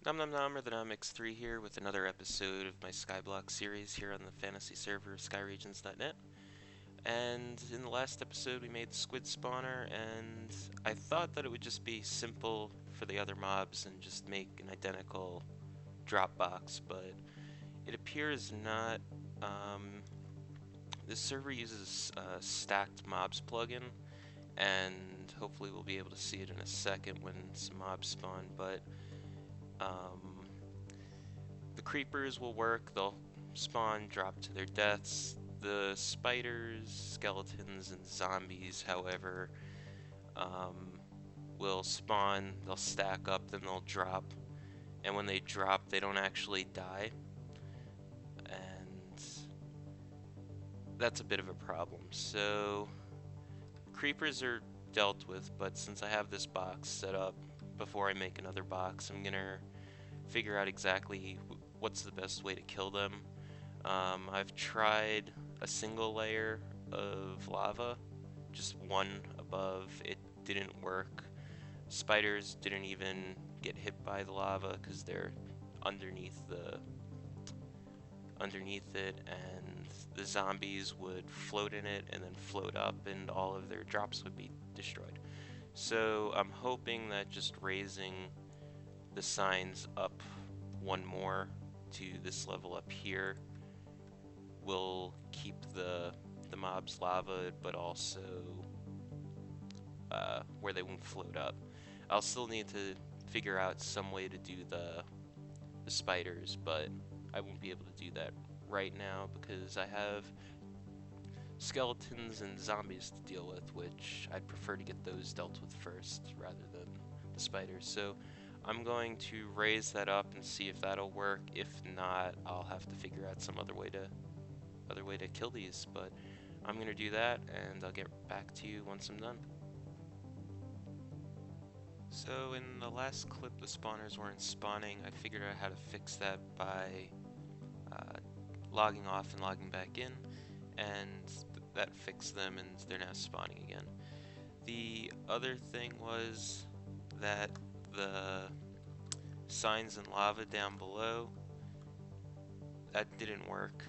Nom Nom Nom or the Nom X3 here with another episode of my Skyblock series here on the fantasy server Skyregions.net. And in the last episode we made the squid spawner, and I thought that it would just be simple for the other mobs and just make an identical drop box, but it appears not. This server uses a stacked mobs plugin, and hopefully we'll be able to see it in a second when some mobs spawn, but um, the creepers will work, they'll spawn, drop to their deaths. The spiders, skeletons, and zombies, however, um, will spawn, they'll stack up, then they'll drop. And when they drop, they don't actually die. And that's a bit of a problem. So, creepers are dealt with, but since I have this box set up, before I make another box, I'm gonna figure out exactly what's the best way to kill them. I've tried a single layer of lava, just one above. It didn't work. Spiders didn't even get hit by the lava because they're underneath underneath it, and the zombies would float in it and then float up, and all of their drops would be destroyed. So I'm hoping that just raising the signs up one more to this level up here will keep the mobs lava, but also where they won't float up. I'll still need to figure out some way to do the spiders, but I won't be able to do that right now because I have skeletons and zombies to deal with, which I'd prefer to get those dealt with first rather than the spiders. So I'm going to raise that up and see if that'll work. If not, I'll have to figure out some other way to kill these, but I'm gonna do that and I'll get back to you once I'm done. So in the last clip the spawners weren't spawning. I figured out how to fix that by uh, logging off and logging back in, and that fixed them and they're now spawning again. The other thing was that the signs in lava down below, that didn't work.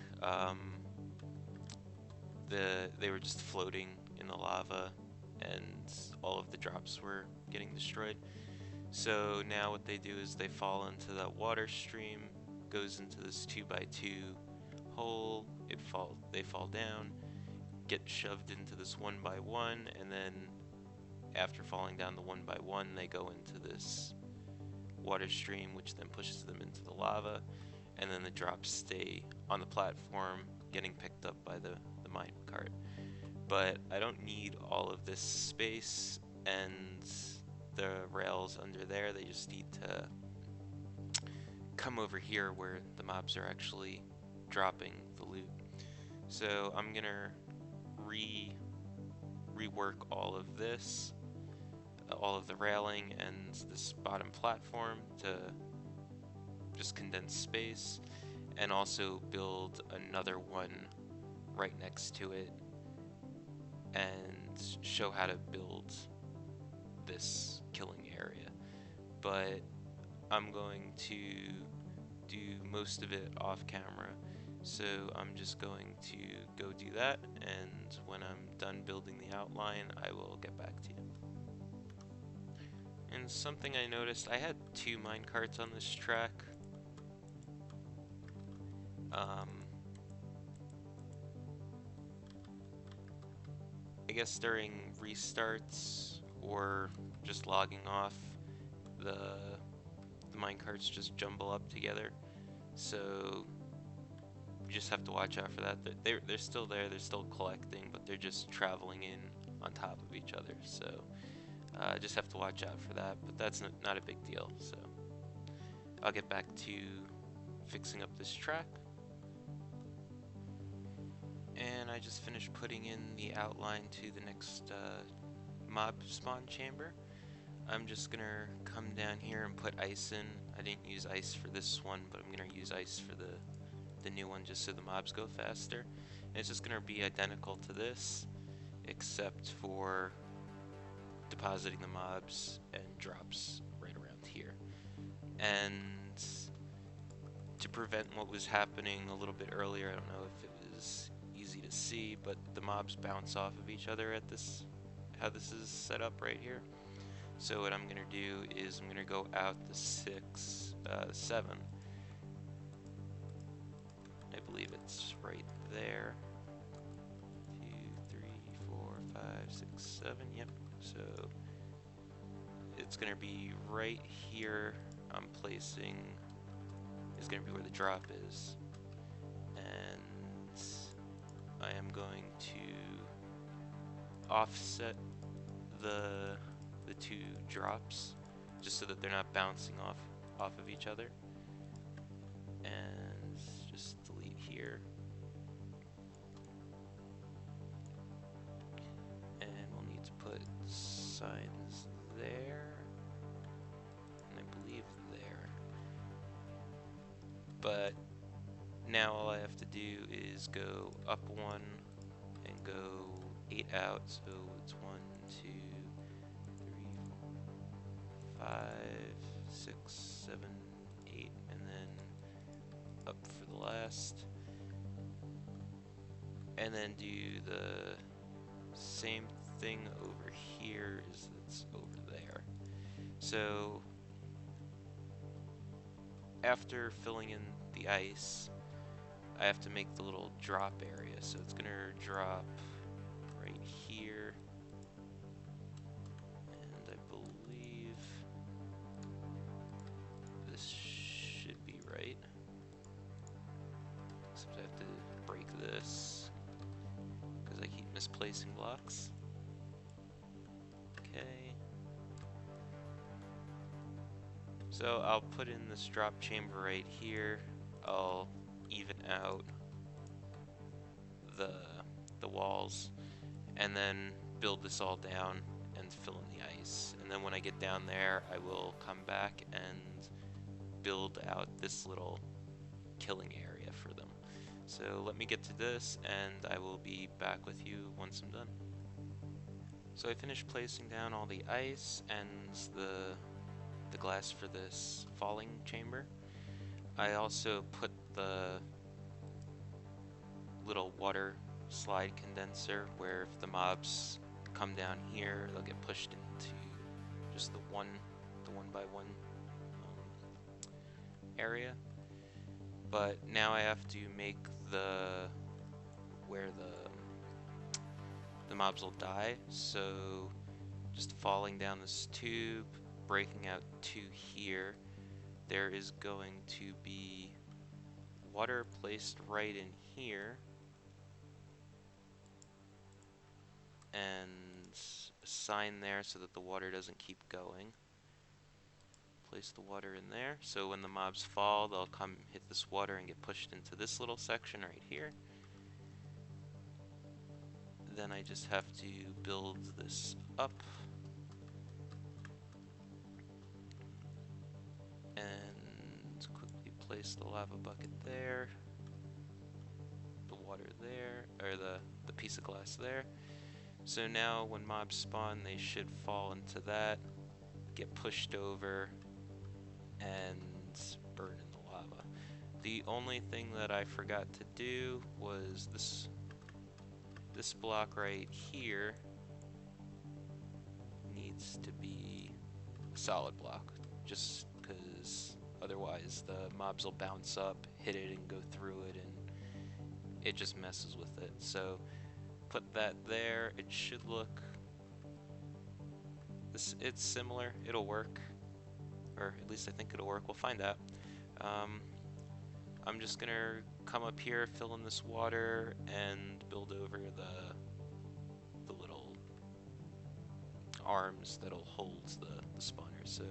They were just floating in the lava and all of the drops were getting destroyed. So now what they do is they fall into that water stream, goes into this 2x2 hole, they fall down, get shoved into this 1x1, and then after falling down the 1x1 they go into this water stream, which then pushes them into the lava, and then the drops stay on the platform getting picked up by the mine cart. But I don't need all of this space and the rails under there. They just need to come over here where the mobs are actually dropping the loot. So I'm gonna rework all of this, all of the railing and this bottom platform to just condense space, and also build another one right next to it and show how to build this killing area. But I'm going to do most of it off camera, so I'm just going to go do that, and when I'm done building the outline I will get back to you. And something I noticed, I had 2 minecarts on this track. I guess during restarts or just logging off, the minecarts just jumble up together. So you just have to watch out for that. They're still there, they're still collecting, but they're just traveling in on top of each other. So just have to watch out for that, but that's not a big deal. So I'll get back to fixing up this track. And I just finished putting in the outline to the next mob spawn chamber. I'm just gonna come down here and put ice in. I didn't use ice for this one, but I'm gonna use ice for the new one just so the mobs go faster. And it's just gonna be identical to this, except for depositing the mobs and drops right around here. And prevent what was happening a little bit earlier. I don't know if it was easy to see, but the mobs bounce off of each other at this, how this is set up right here. So what I'm gonna do is I'm gonna go out the 7. I believe it's right there. 2, 3, 4, 5, 6, 7. Yep. So it's gonna be right here. I'm placing is gonna be where the drop is, and I am going to offset the two drops just so that they're not bouncing off of each other, and just delete here, and we'll need to put signs there, and I believe there. But now all I have to do is go up 1 and go 8 out, so it's 1, 2, 3, 4, 5, 6, 7, 8, and then up for the last. And then do the same thing over here as it's over there. So after filling in the ice, I have to make the little drop area. So it's gonna drop right here, and I believe this should be right. Except I have to break this because I keep misplacing blocks. Okay. So I'll put in this drop chamber right here. I'll even out the walls, and then build this all down and fill in the ice. And then when I get down there, I will come back and build out this little killing area for them. So let me get to this, and I will be back with you once I'm done. So I finished placing down all the ice and the glass for this falling chamber. I also put the little water slide condenser where if the mobs come down here, they'll get pushed into just the one by one area. But now I have to make where the mobs will die. So just falling down this tube, breaking out 2 here, there is going to be water placed right in here, and a sign there so that the water doesn't keep going. Place the water in there, so when the mobs fall, they'll come hit this water and get pushed into this little section right here. Then I just have to build this up and quickly place the lava bucket there, the water there, or the piece of glass there. So now when mobs spawn, they should fall into that, get pushed over, and burn in the lava. The only thing that I forgot to do was this block right here needs to be a solid block, just because otherwise the mobs will bounce up, hit it, and go through it, and it just messes with it. So put that there. It should look it's similar. It'll work, or at least I think it'll work. We'll find out. I'm just gonna come up here, fill in this water, and build over the little arms that'll hold the spawners. So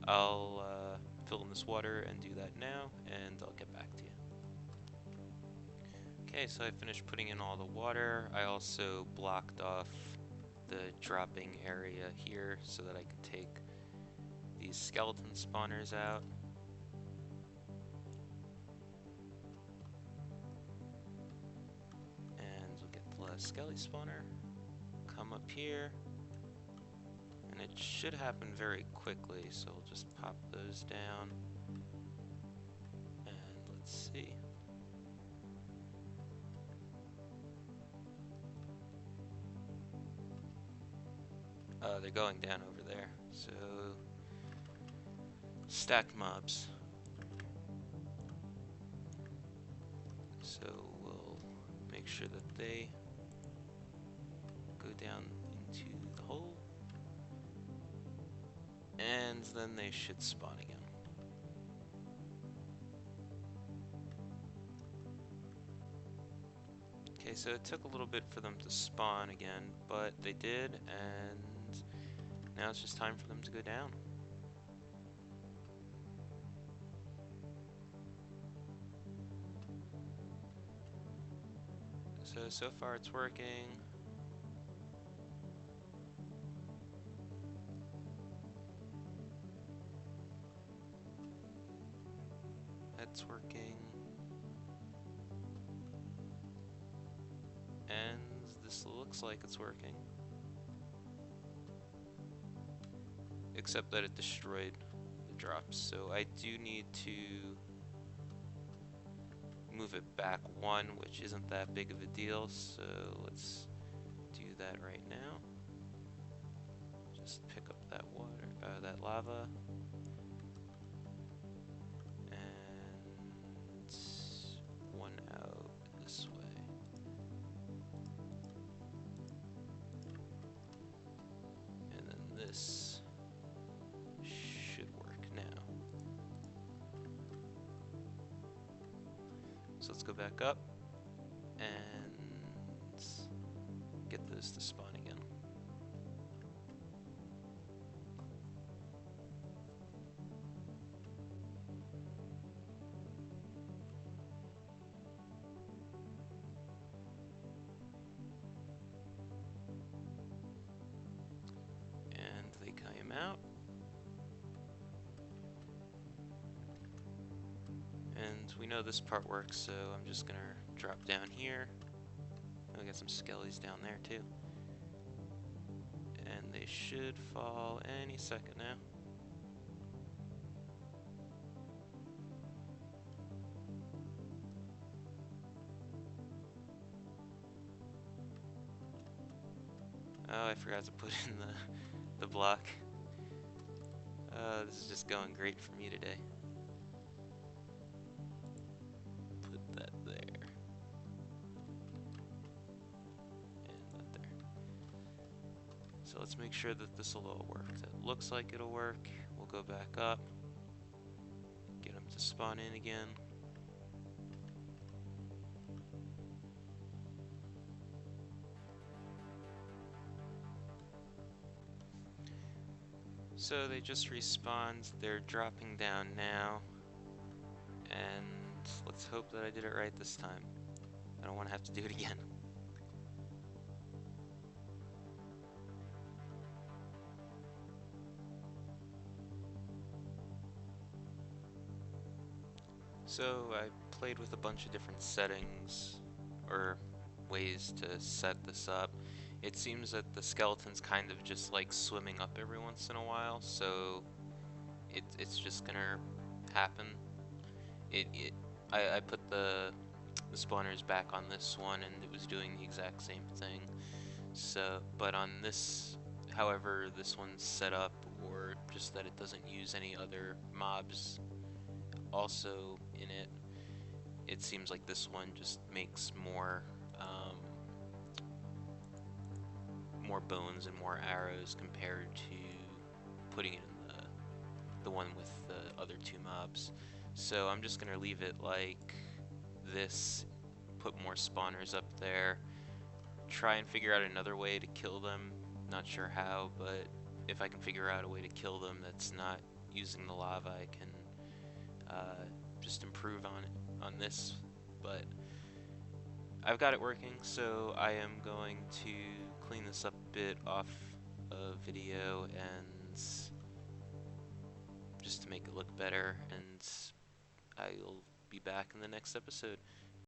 I'll fill in this water and do that now, and I'll get back to you. Okay, so I finished putting in all the water. I also blocked off the dropping area here so that I could take these skeleton spawners out. And we'll get the last skelly spawner. Come up here. And it should happen very quickly, so we'll just pop those down. And they're going down over there. So, stacked mobs. So we'll make sure that they go down into the hole. And then they should spawn again. Okay, so it took a little bit for them to spawn again, but they did, and now it's just time for them to go down. So far it's working. That's working. And this looks like it's working. Except that it destroyed the drops, so I do need to move it back one, which isn't that big of a deal, so let's do that right now. Just pick up that water, that lava, and one out this way. And then this should work now. So let's go back up and get those to spawn again. And they came out. And we know this part works, so I'm just gonna drop down here. We got some skellies down there too. And they should fall any second now. Oh, I forgot to put in the block. This is just going great for me today. Put that there. And that there. So let's make sure that this will all work. That looks like it'll work. We'll go back up. Get them to spawn in again. So they just respawned, they're dropping down now, and let's hope that I did it right this time. I don't want to have to do it again. So I played with a bunch of different settings, or ways to set this up. It seems that the skeleton's kind of just like swimming up every once in a while, so it's just gonna happen. I put the spawners back on this one, and it was doing the exact same thing. So, but on this, however, this one's set up, or just that it doesn't use any other mobs also in it. It seems like this one just makes more more bones and more arrows compared to putting it in the one with the other two mobs. So I'm just gonna leave it like this, put more spawners up there, try and figure out another way to kill them. Not sure how, but if I can figure out a way to kill them that's not using the lava, I can just improve on this. But I've got it working, so I am going to clean this up a bit off of video and just to make it look better, and I'll be back in the next episode.